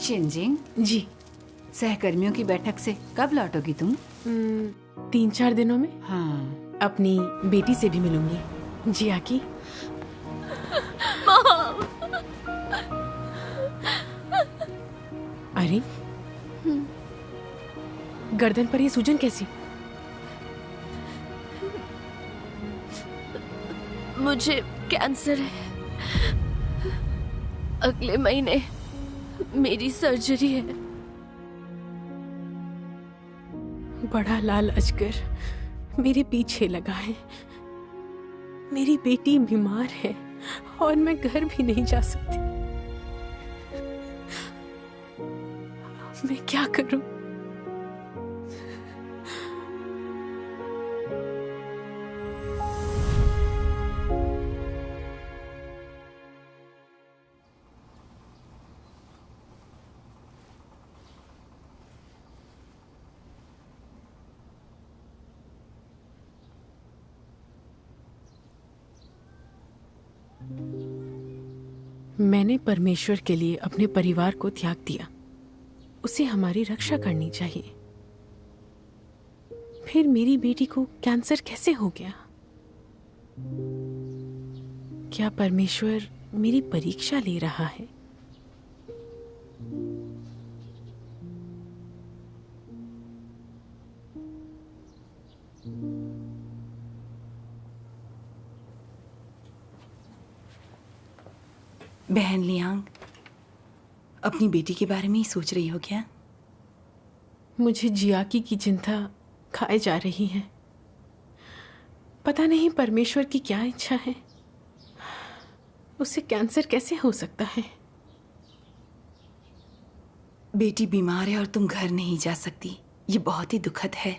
Xinjing जी। सहकर्मियों की बैठक से कब लौटोगी तुम? 3-4 दिनों में। हाँ। अपनी बेटी से भी मिलूंगी। जी आकी। अरे गर्दन पर ये सूजन कैसी? मुझे कैंसर है। अगले महीने मेरी सर्जरी है। बड़ा लाल अजगर मेरे पीछे लगा है। मेरी बेटी बीमार है और मैं घर भी नहीं जा सकती। मैं क्या करूं? मैंने परमेश्वर के लिए अपने परिवार को त्याग दिया। उसे हमारी रक्षा करनी चाहिए। फिर मेरी बेटी को कैंसर कैसे हो गया? क्या परमेश्वर मेरी परीक्षा ले रहा है? बहन लियांग, अपनी बेटी के बारे में ही सोच रही हो क्या? मुझे जियाकी की चिंता खाए जा रही है। पता नहीं परमेश्वर की क्या इच्छा है। उसे कैंसर कैसे हो सकता है? बेटी बीमार है और तुम घर नहीं जा सकती। ये बहुत ही दुखद है।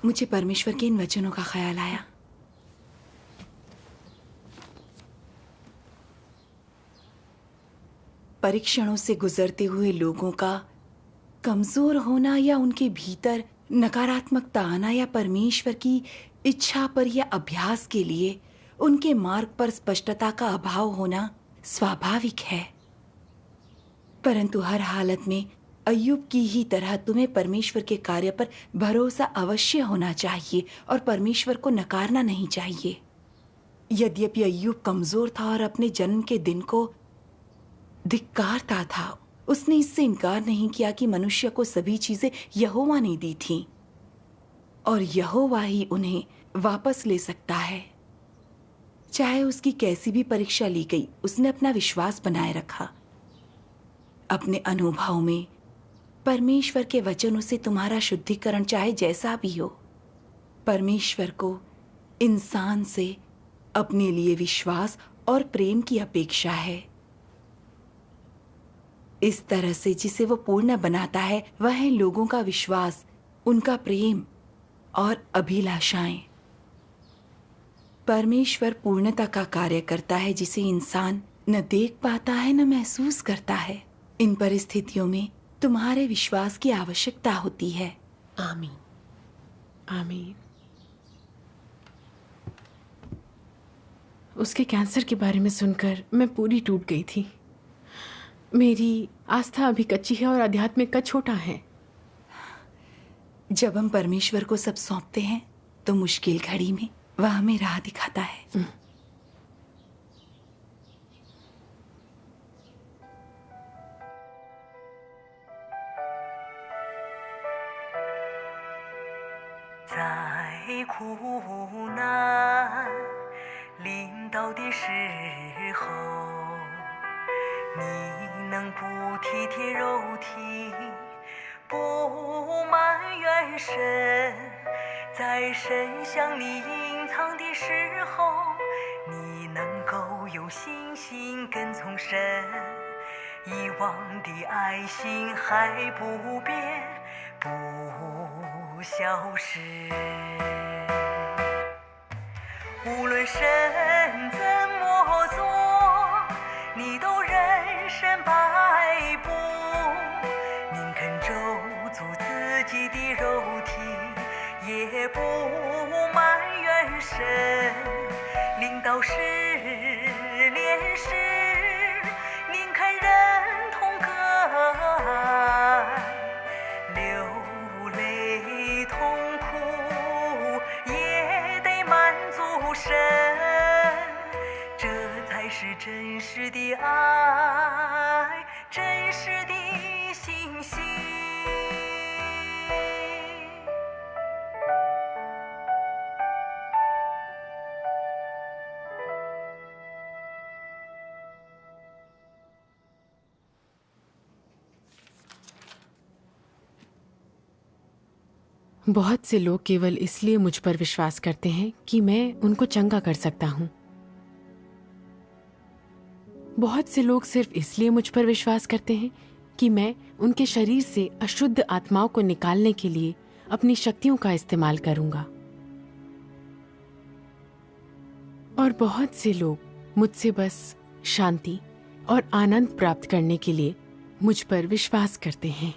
मुझे परमेश्वर के इन वचनों का ख्याल आया। परीक्षणों से गुजरते हुए लोगों का कमजोर होना या उनके भीतर नकारात्मकता आना या परमेश्वर की इच्छा पर या अभ्यास के लिए उनके मार्ग पर स्पष्टता का अभाव होना स्वाभाविक है। परंतु हर हालत में अय्यूब की ही तरह तुम्हें परमेश्वर के कार्य पर भरोसा अवश्य होना चाहिए और परमेश्वर को नकारना नहीं चाहिए। यद्यपि अय्यूब कमजोर था और अपने जन्म के दिन को धिक्कारता था, उसने इससे इनकार नहीं किया कि मनुष्य को सभी चीजें यहोवा ने दी थीं और यहोवा ही उन्हें वापस ले सकता है। चाहे उसकी कैसी भी परीक्षा ली गई, उसने अपना विश्वास बनाए रखा। अपने अनुभव में परमेश्वर के वचनों से तुम्हारा शुद्धिकरण चाहे जैसा भी हो, परमेश्वर को इंसान से अपने लिए विश्वास और प्रेम की अपेक्षा है। इस तरह से जिसे वो पूर्ण बनाता है वह है लोगों का विश्वास, उनका प्रेम और अभिलाषाएं। परमेश्वर पूर्णता का कार्य करता है जिसे इंसान न देख पाता है न महसूस करता है। इन परिस्थितियों में तुम्हारे विश्वास की आवश्यकता होती है। आमीन, आमीन। उसके कैंसर के बारे में सुनकर मैं पूरी टूट गई थी। मेरी आस्था अभी कच्ची है और आध्यात्मिक का छोटा है। जब हम परमेश्वर को सब सौंपते हैं तो मुश्किल घड़ी में वह हमें राह दिखाता है।在苦难临到的时候，你能不体贴肉体，不埋怨神，在神向你隐藏的时候，你能够有信心跟从神，以往的爱心还不变，不消失。无论神怎么做，你都任神摆布，宁肯咒诅自己的肉体，也不埋怨神。临到试炼时才是真实的爱，真实的信息。बहुत से लोग केवल इसलिए मुझ पर विश्वास करते हैं कि मैं उनको चंगा कर सकता हूं। बहुत से लोग सिर्फ इसलिए मुझ पर विश्वास करते हैं कि मैं उनके शरीर से अशुद्ध आत्माओं को निकालने के लिए अपनी शक्तियों का इस्तेमाल करूंगा। और बहुत से लोग मुझसे बस शांति और आनंद प्राप्त करने के लिए मुझ पर विश्वास करते हैं।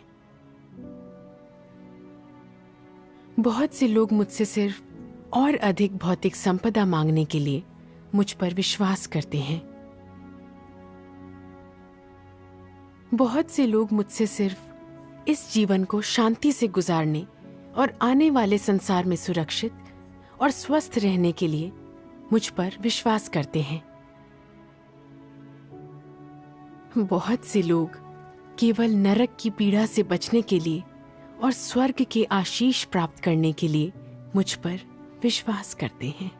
बहुत से लोग मुझसे सिर्फ और अधिक भौतिक संपदा मांगने के लिए मुझ पर विश्वास करते हैं। बहुत से लोग मुझसे सिर्फ इस जीवन को शांति से गुजारने और आने वाले संसार में सुरक्षित और स्वस्थ रहने के लिए मुझ पर विश्वास करते हैं। बहुत से लोग केवल नरक की पीड़ा से बचने के लिए और स्वर्ग के आशीष प्राप्त करने के लिए मुझ पर विश्वास करते हैं।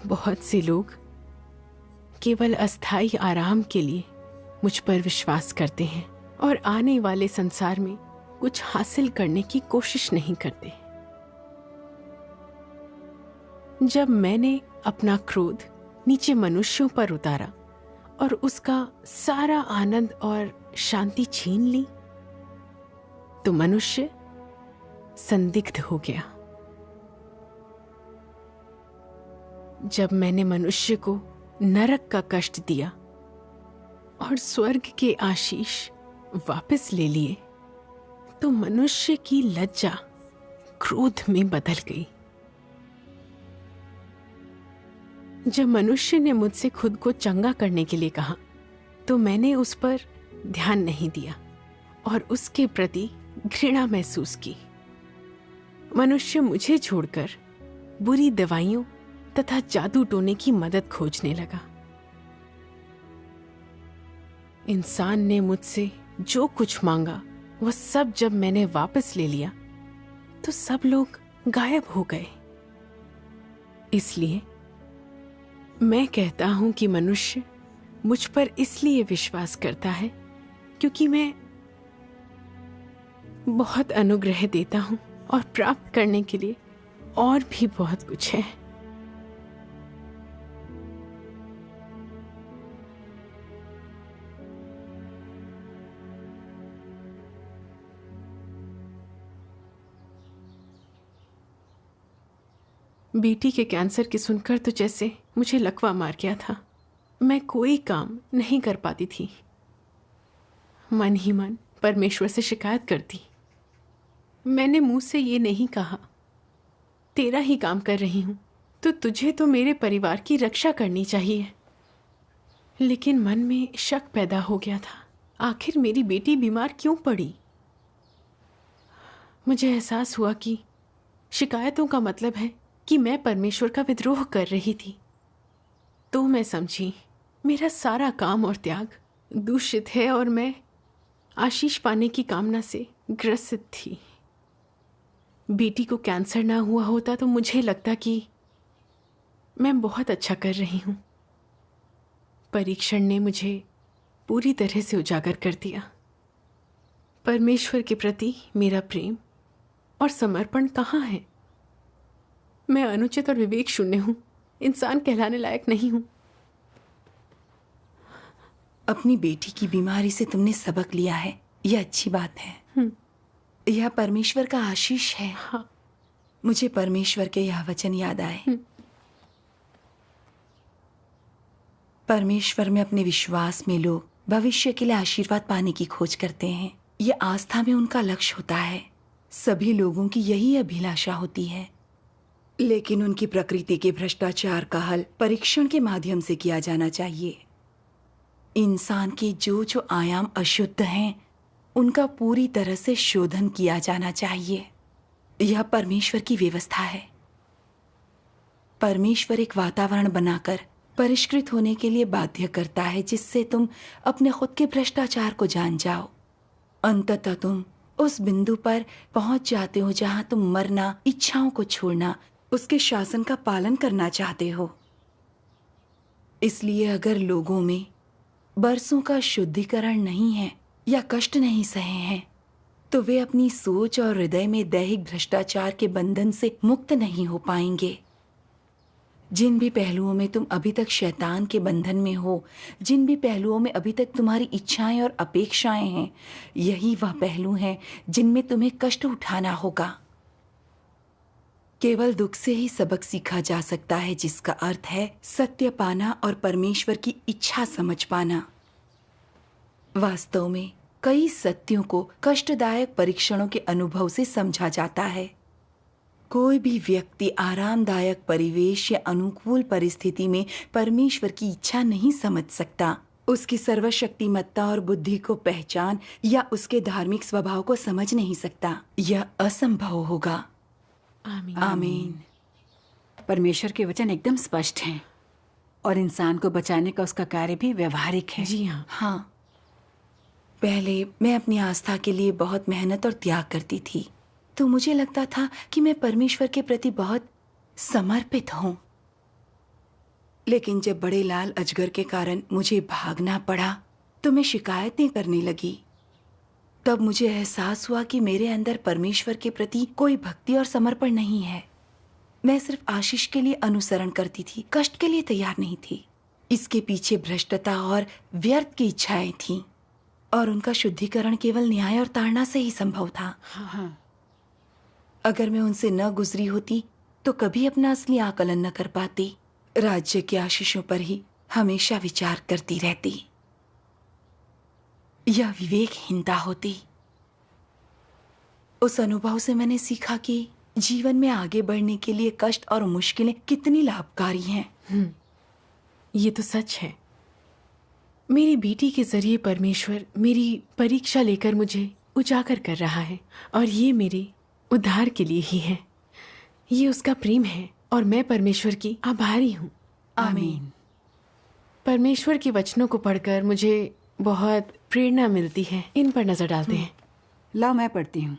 बहुत से लोग केवल अस्थायी आराम के लिए मुझ पर विश्वास करते हैं और आने वाले संसार में कुछ हासिल करने की कोशिश नहीं करते। जब मैंने अपना क्रोध नीचे मनुष्यों पर उतारा और उसका सारा आनंद और शांति छीन ली, तो मनुष्य संदिग्ध हो गया। जब मैंने मनुष्य को नरक का कष्ट दिया और स्वर्ग के आशीष वापस ले लिए, तो मनुष्य की लज्जा क्रोध में बदल गई। जब मनुष्य ने मुझसे खुद को चंगा करने के लिए कहा, तो मैंने उस पर ध्यान नहीं दिया और उसके प्रति घृणा महसूस की। मनुष्य मुझे छोड़कर बुरी दवाइयों तथा जादू टोने की मदद खोजने लगा। इंसान ने मुझसे जो कुछ मांगा वह सब जब मैंने वापस ले लिया, तो सब लोग गायब हो गए। इसलिए मैं कहता हूं कि मनुष्य मुझ पर इसलिए विश्वास करता है क्योंकि मैं बहुत अनुग्रह देता हूं और प्राप्त करने के लिए और भी बहुत कुछ है। बेटी के कैंसर की सुनकर तो जैसे मुझे लकवा मार गया था। मैं कोई काम नहीं कर पाती थी। मन ही मन परमेश्वर से शिकायत करती। मैंने मुंह से ये नहीं कहा, तेरा ही काम कर रही हूं, तो तुझे तो मेरे परिवार की रक्षा करनी चाहिए। लेकिन मन में शक पैदा हो गया था, आखिर मेरी बेटी बीमार क्यों पड़ी। मुझे एहसास हुआ कि शिकायतों का मतलब है कि मैं परमेश्वर का विद्रोह कर रही थी। तो मैं समझी मेरा सारा काम और त्याग दूषित है और मैं आशीष पाने की कामना से ग्रसित थी। बेटी को कैंसर ना हुआ होता तो मुझे लगता कि मैं बहुत अच्छा कर रही हूं। परीक्षण ने मुझे पूरी तरह से उजागर कर दिया। परमेश्वर के प्रति मेरा प्रेम और समर्पण कहाँ है? मैं अनुचित और विवेक शून्य हूं, इंसान कहलाने लायक नहीं हूं। अपनी बेटी की बीमारी से तुमने सबक लिया है, यह अच्छी बात है। यह परमेश्वर का आशीष है। हाँ। मुझे परमेश्वर के यह वचन याद आए। परमेश्वर में अपने विश्वास में लोग भविष्य के लिए आशीर्वाद पाने की खोज करते हैं। यह आस्था में उनका लक्ष्य होता है। सभी लोगों की यही अभिलाषा होती है, लेकिन उनकी प्रकृति के भ्रष्टाचार का हल परीक्षण के माध्यम से किया जाना चाहिए। इंसान के जो जो आयाम अशुद्ध हैं, उनका पूरी तरह से शोधन किया जाना चाहिए। यह परमेश्वर की व्यवस्था है। परमेश्वर एक वातावरण बनाकर परिष्कृत होने के लिए बाध्य करता है, जिससे तुम अपने खुद के भ्रष्टाचार को जान जाओ। अंततः तुम उस बिंदु पर पहुंच जाते हो जहां तुम मरना, इच्छाओं को छोड़ना, उसके शासन का पालन करना चाहते हो। इसलिए अगर लोगों में बरसों का शुद्धिकरण नहीं है या कष्ट नहीं सहे हैं, तो वे अपनी सोच और हृदय में दैहिक भ्रष्टाचार के बंधन से मुक्त नहीं हो पाएंगे। जिन भी पहलुओं में तुम अभी तक शैतान के बंधन में हो, जिन भी पहलुओं में अभी तक तुम्हारी इच्छाएं और अपेक्षाएं हैं, यही वह पहलू हैं जिनमें तुम्हें कष्ट उठाना होगा। केवल दुख से ही सबक सीखा जा सकता है, जिसका अर्थ है सत्य पाना और परमेश्वर की इच्छा समझ पाना। वास्तव में कई सत्यों को कष्टदायक परीक्षणों के अनुभव से समझा जाता है। कोई भी व्यक्ति आरामदायक परिवेश या अनुकूल परिस्थिति में परमेश्वर की इच्छा नहीं समझ सकता, उसकी सर्वशक्तिमत्ता और बुद्धि को पहचान या उसके धार्मिक स्वभाव को समझ नहीं सकता। यह असंभव होगा। आमीन। आमीन। परमेश्वर के वचन एकदम स्पष्ट हैं और इंसान को बचाने का उसका कार्य भी व्यवहारिक है। जी हाँ। हाँ, पहले मैं अपनी आस्था के लिए बहुत मेहनत और त्याग करती थी, तो मुझे लगता था कि मैं परमेश्वर के प्रति बहुत समर्पित हूँ। लेकिन जब बड़े लाल अजगर के कारण मुझे भागना पड़ा, तो मैं शिकायतें करने लगी। तब मुझे एहसास हुआ कि मेरे अंदर परमेश्वर के प्रति कोई भक्ति और समर्पण नहीं है। मैं सिर्फ आशीष के लिए अनुसरण करती थी, कष्ट के लिए तैयार नहीं थी। इसके पीछे भ्रष्टता और व्यर्थ की इच्छाएं थीं, और उनका शुद्धिकरण केवल न्याय और ताड़ना से ही संभव था। हाँ। अगर मैं उनसे न गुजरी होती तो कभी अपना असली आकलन न कर पाती। राज्य की आशीषों पर ही हमेशा विचार करती रहती। यह विवेकहीनता होती। उस अनुभव से मैंने सीखा कि जीवन में आगे बढ़ने के लिए कष्ट और मुश्किलें कितनी लाभकारी हैं। ये तो सच है। मेरी बेटी के जरिए परमेश्वर मेरी परीक्षा लेकर मुझे उजागर कर रहा है, और ये मेरे उद्धार के लिए ही है। ये उसका प्रेम है और मैं परमेश्वर की आभारी हूँ। आमीन। परमेश्वर के वचनों को पढ़कर मुझे बहुत प्रेरणा मिलती है। इन पर नजर डालते हैं। लाओ मैं पढ़ती हूँ।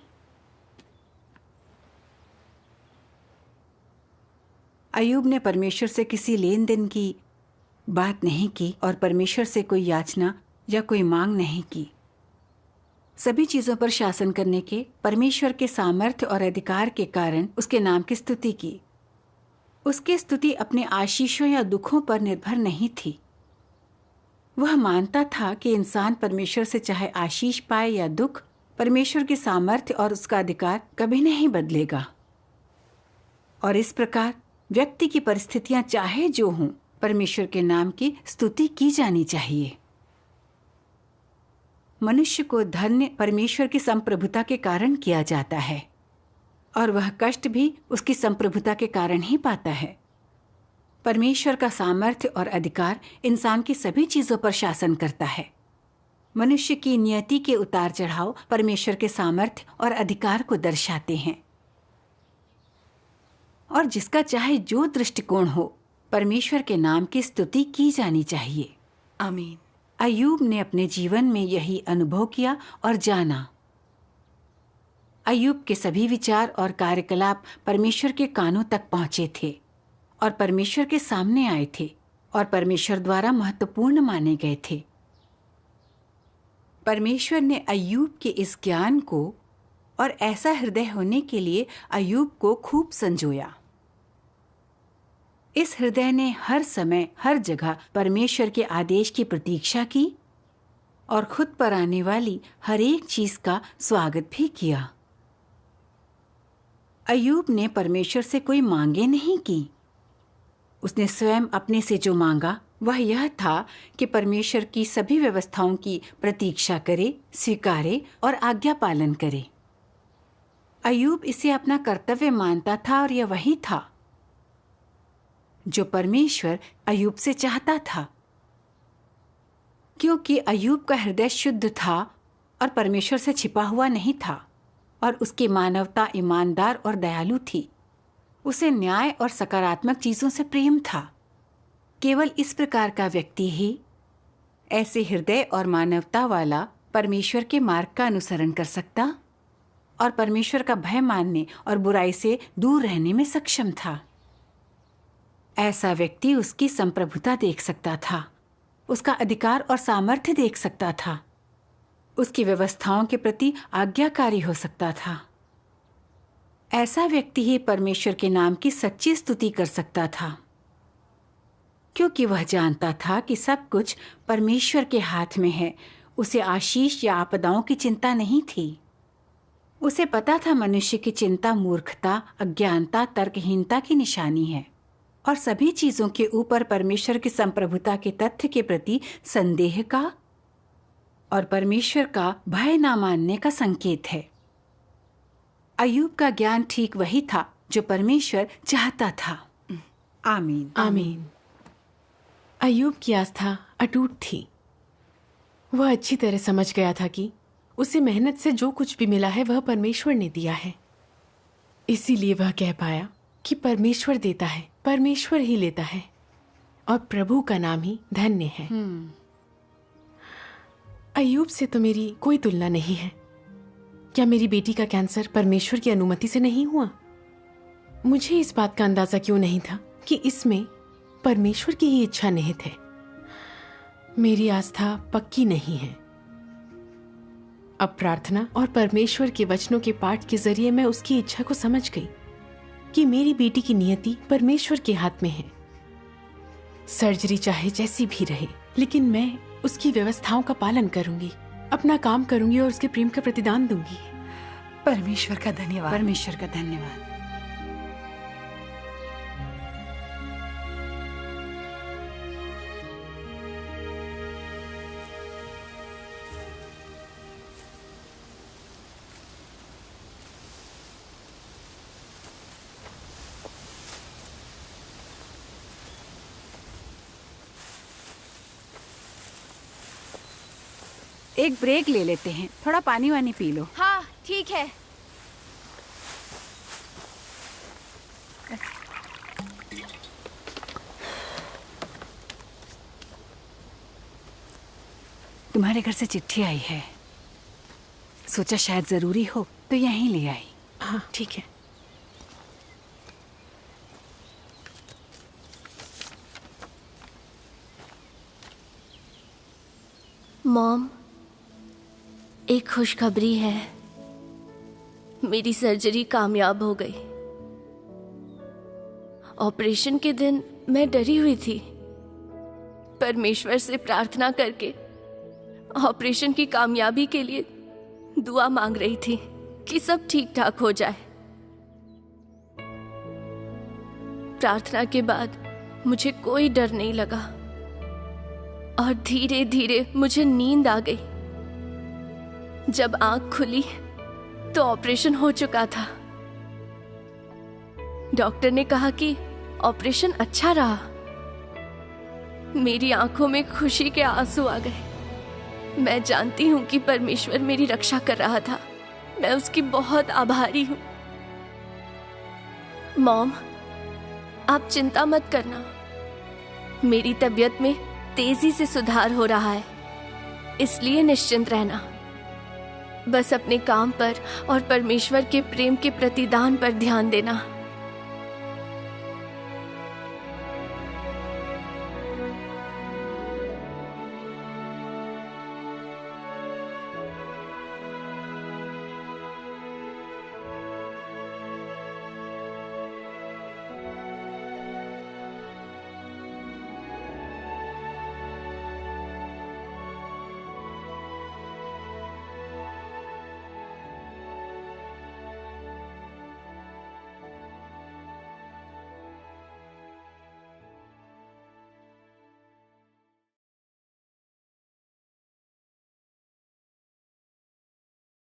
अय्यूब ने परमेश्वर से किसी लेन देन की बात नहीं की और परमेश्वर से कोई याचना या कोई मांग नहीं की। सभी चीजों पर शासन करने के परमेश्वर के सामर्थ्य और अधिकार के कारण उसके नाम की स्तुति की। उसकी स्तुति अपने आशीषों या दुखों पर निर्भर नहीं थी। वह मानता था कि इंसान परमेश्वर से चाहे आशीष पाए या दुख, परमेश्वर के सामर्थ्य और उसका अधिकार कभी नहीं बदलेगा। और इस प्रकार व्यक्ति की परिस्थितियां चाहे जो हों, परमेश्वर के नाम की स्तुति की जानी चाहिए। मनुष्य को धन्य परमेश्वर की संप्रभुता के कारण किया जाता है, और वह कष्ट भी उसकी संप्रभुता के कारण ही पाता है। परमेश्वर का सामर्थ्य और अधिकार इंसान की सभी चीजों पर शासन करता है। मनुष्य की नियति के उतार चढ़ाव परमेश्वर के सामर्थ्य और अधिकार को दर्शाते हैं। और जिसका चाहे जो दृष्टिकोण हो, परमेश्वर के नाम की स्तुति की जानी चाहिए। आमीन। अय्यूब ने अपने जीवन में यही अनुभव किया और जाना। अय्यूब के सभी विचार और कार्यकलाप परमेश्वर के कानों तक पहुंचे थे और परमेश्वर के सामने आए थे और परमेश्वर द्वारा महत्वपूर्ण माने गए थे। परमेश्वर ने अय्यूब के इस ज्ञान को और ऐसा हृदय होने के लिए अय्यूब को खूब संजोया। इस हृदय ने हर समय हर जगह परमेश्वर के आदेश की प्रतीक्षा की और खुद पर आने वाली हर एक चीज का स्वागत भी किया। अय्यूब ने परमेश्वर से कोई मांगे नहीं की। उसने स्वयं अपने से जो मांगा वह यह था कि परमेश्वर की सभी व्यवस्थाओं की प्रतीक्षा करे, स्वीकारे और आज्ञा पालन करे। अय्यूब इसे अपना कर्तव्य मानता था और यह वही था जो परमेश्वर अय्यूब से चाहता था। क्योंकि अय्यूब का हृदय शुद्ध था और परमेश्वर से छिपा हुआ नहीं था, और उसकी मानवता ईमानदार और दयालु थी। उसे न्याय और सकारात्मक चीजों से प्रेम था। केवल इस प्रकार का व्यक्ति ही ऐसे हृदय और मानवता वाला परमेश्वर के मार्ग का अनुसरण कर सकता और परमेश्वर का भय मानने और बुराई से दूर रहने में सक्षम था। ऐसा व्यक्ति उसकी संप्रभुता देख सकता था, उसका अधिकार और सामर्थ्य देख सकता था, उसकी व्यवस्थाओं के प्रति आज्ञाकारी हो सकता था। ऐसा व्यक्ति ही परमेश्वर के नाम की सच्ची स्तुति कर सकता था, क्योंकि वह जानता था कि सब कुछ परमेश्वर के हाथ में है। उसे आशीष या आपदाओं की चिंता नहीं थी। उसे पता था मनुष्य की चिंता मूर्खता, अज्ञानता, तर्कहीनता की निशानी है और सभी चीजों के ऊपर परमेश्वर की संप्रभुता के तथ्य के प्रति संदेह का और परमेश्वर का भय न मानने का संकेत है। अय्यूब का ज्ञान ठीक वही था जो परमेश्वर चाहता था। आमीन। आमीन। अय्यूब की आस्था अटूट थी। वह अच्छी तरह समझ गया था कि उसे मेहनत से जो कुछ भी मिला है वह परमेश्वर ने दिया है। इसीलिए वह कह पाया कि परमेश्वर देता है, परमेश्वर ही लेता है और प्रभु का नाम ही धन्य है। अय्यूब से तो मेरी कोई तुलना नहीं है। क्या मेरी बेटी का कैंसर परमेश्वर की अनुमति से नहीं हुआ? मुझे इस बात का अंदाजा क्यों नहीं था कि इसमें परमेश्वर की ही इच्छा निहित है। मेरी आस्था पक्की नहीं है। अब प्रार्थना और परमेश्वर के वचनों के पाठ के जरिए मैं उसकी इच्छा को समझ गई कि मेरी बेटी की नियति परमेश्वर के हाथ में है। सर्जरी चाहे जैसी भी रहे, लेकिन मैं उसकी व्यवस्थाओं का पालन करूंगी, अपना काम करूंगी और उसके प्रेम का प्रतिदान दूंगी। परमेश्वर का धन्यवाद। परमेश्वर का धन्यवाद। एक ब्रेक ले लेते हैं, थोड़ा पानी वानी पी लो। हाँ ठीक है। तुम्हारे घर से चिट्ठी आई है, सोचा शायद जरूरी हो तो यहीं ले आई। हाँ ठीक है। मॉम, एक खुशखबरी है। मेरी सर्जरी कामयाब हो गई। ऑपरेशन के दिन मैं डरी हुई थी। परमेश्वर से प्रार्थना करके ऑपरेशन की कामयाबी के लिए दुआ मांग रही थी कि सब ठीक ठाक हो जाए। प्रार्थना के बाद मुझे कोई डर नहीं लगा और धीरे धीरे मुझे नींद आ गई। जब आंख खुली तो ऑपरेशन हो चुका था। डॉक्टर ने कहा कि ऑपरेशन अच्छा रहा। मेरी आंखों में खुशी के आंसू आ गए। मैं जानती हूं कि परमेश्वर मेरी रक्षा कर रहा था। मैं उसकी बहुत आभारी हूं। मॉम, आप चिंता मत करना। मेरी तबीयत में तेजी से सुधार हो रहा है, इसलिए निश्चिंत रहना। बस अपने काम पर और परमेश्वर के प्रेम के प्रतिदान पर ध्यान देना।